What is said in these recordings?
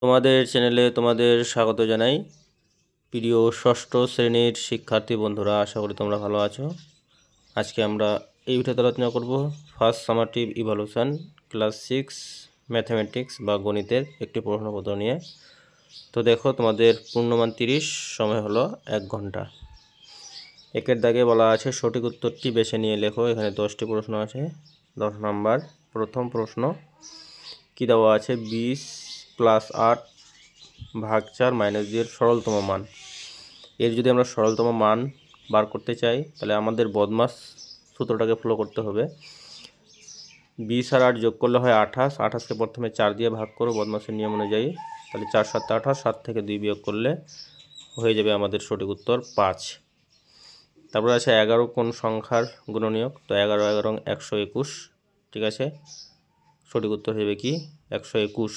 তোমাদের চ্যানেলে তোমাদের স্বাগত জানাই। প্রিয় ষষ্ঠ শ্রেণীর শিক্ষার্থী বন্ধুরা, আশা করি তোমরা ভালো আছো। আজকে আমরা এই ভিডিওতে আলোচনা করব ফার্স্ট সামারটিভ ইভ্যালুয়েশন ক্লাস 6 ম্যাথমেটিক্স বা গণিতের একটি প্রশ্নপত্র নিয়ে। তো দেখো, তোমাদের পূর্ণমান 30, সময় হলো 1 ঘন্টা। একের দাগে বলা আছে সঠিক উত্তরটি বেছে নিয়ে লেখো। এখানে 10টি প্রশ্ন আছে। 10 নম্বর প্রথম প্রশ্ন কি দেওয়া আছে? 20 + 8 ভাগ 4 - 2 এর সরলতম মান। এর যদি আমরা সরলতম মান বার করতে চাই, তাহলে আমাদের বদমাস সূত্রটাকে ফলো করতে হবে। 20 আর 8 যোগ করলে হয় 28। 28কে প্রথমে 4 দিয়ে ভাগ করো বদমাসের নিয়ম অনুযায়ী, তাহলে 4 × 7 = 28। 7 থেকে 2 বিয়োগ করলে হয়ে যাবে আমাদের সঠিক উত্তর 5। তারপরে আছে 11 কোন সংখ্যার গুণনীয়ক? তো 11 11 121। ঠিক আছে, সঠিক উত্তর হবে কি 121।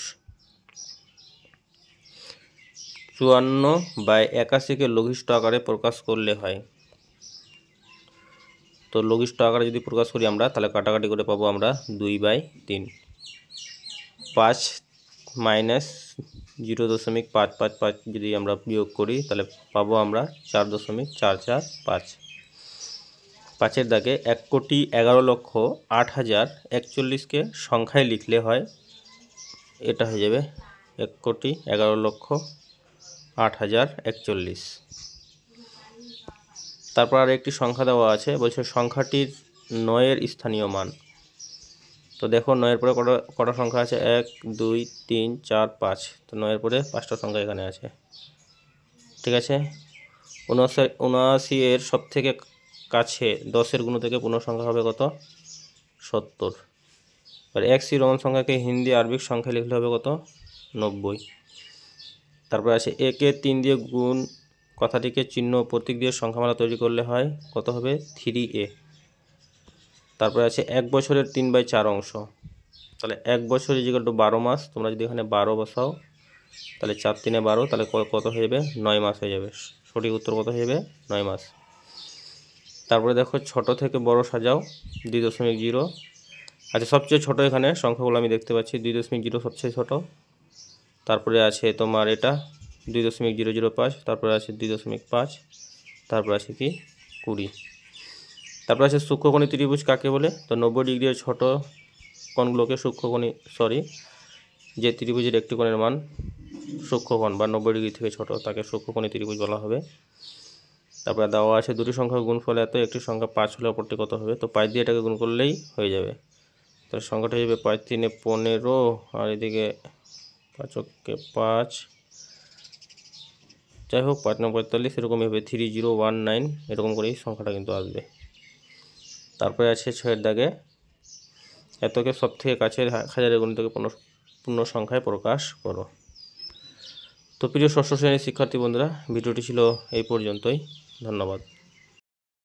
54/81কে লঘিষ্ঠ আকারে প্রকাশ করলে হয়। তো লঘিষ্ঠ আকারে যদি প্রকাশ করি আমরা, তাহলে কাটাকাটি করে পাবো আমরা 2/3। 5 - 0.555 যদি আমরা বিয়োগ করি, তাহলে পাবো আমরা 4.445। 5-এর দাগে 1,11,08,041কে সংখ্যায় লিখলে হয়, এটা হয়ে যাবে 1,11,08,041। তারপর আর একটি সংখ্যা দেওয়া আছে, বলছে সংখ্যাটির 9-এর স্থানীয় মান। তো দেখো, 9-এর পরে কটা সংখ্যা আছে? 1 2 3 4 5। তো 9-এর পরে 5টা সংখ্যা এখানে আছে। ঠিক আছে, 79-এর সব থেকে কাছে 10-এর গুণ থেকে পূর্ণ সংখ্যা হবে কত? 70। আর 1 রোমান সংখ্যাকে হিন্দি আরবিক সংখ্যায় লিখলে হবে কত? 90। তারপরে আছে একে 3 দিয়ে গুণ কথাটিকে চিহ্ন ও প্রতীক দিয়ে সংখ্যামালা তৈরি করলে হয় কত হবে? 3a। তারপরে আছে 1 বছরের 3/4 অংশ। তাহলে 1 বছর = 12 মাস। তোমরা যদি এখানে 12 বসাও, তাহলে 4 × 3 = 12, তাহলে কত হয়ে যাবে? 9 মাস হয়ে যাবে। সঠিক উত্তর কত হয়ে যাবে? 9 মাস। তারপরে দেখো, ছোট থেকে বড় সাজাও 2.0। আচ্ছা, সবচেয়ে ছোট এখানে সংখ্যাগুলো আমি দেখতে পাচ্ছি 2.0 সবচেয়ে ছোট। তারপরে আছে তোমার এটা 2.005। তারপরে আছে 2.5। তারপরে আছে কি 20। তারপরে আছে সূক্ষ্মকোণী ত্রিভুজ কাকে বলে? তো 90 ডিগ্রির ছোট কোণগুলোকে সূক্ষ্মকোণী, যে ত্রিভুজের একটি কোণের মান সূক্ষ্মকোণ বা 90 ডিগ্রি থেকে ছোট, তাকে সূক্ষ্মকোণী ত্রিভুজ বলা হবে। তারপরে দেওয়া আছে দুটি সংখ্যার গুণফল এত, একটি সংখ্যা 5 হলে অপরটি কত হবে? তো 5 দিয়ে এটাকে গুণ করলেই হয়ে যাবে। তো সংখ্যাটা হয়ে যাবে 5 × 3 = 15, আর এদিকে 5 × 5, যাই হোক 5 × 9 = 45, এরকমই হবে 3019, এরকম করেই সংখ্যাটা কিন্তু আসবে। তারপরে আছে 6-এর দাগে এতকে সব থেকে কাছের হাজারের গুণিতকে পূর্ণ সংখ্যায় প্রকাশ করো। তো প্রিয় ষষ্ঠ শ্রেণীর শিক্ষার্থী বন্ধুরা, ভিডিওটি ছিল এই পর্যন্তই। ধন্যবাদ।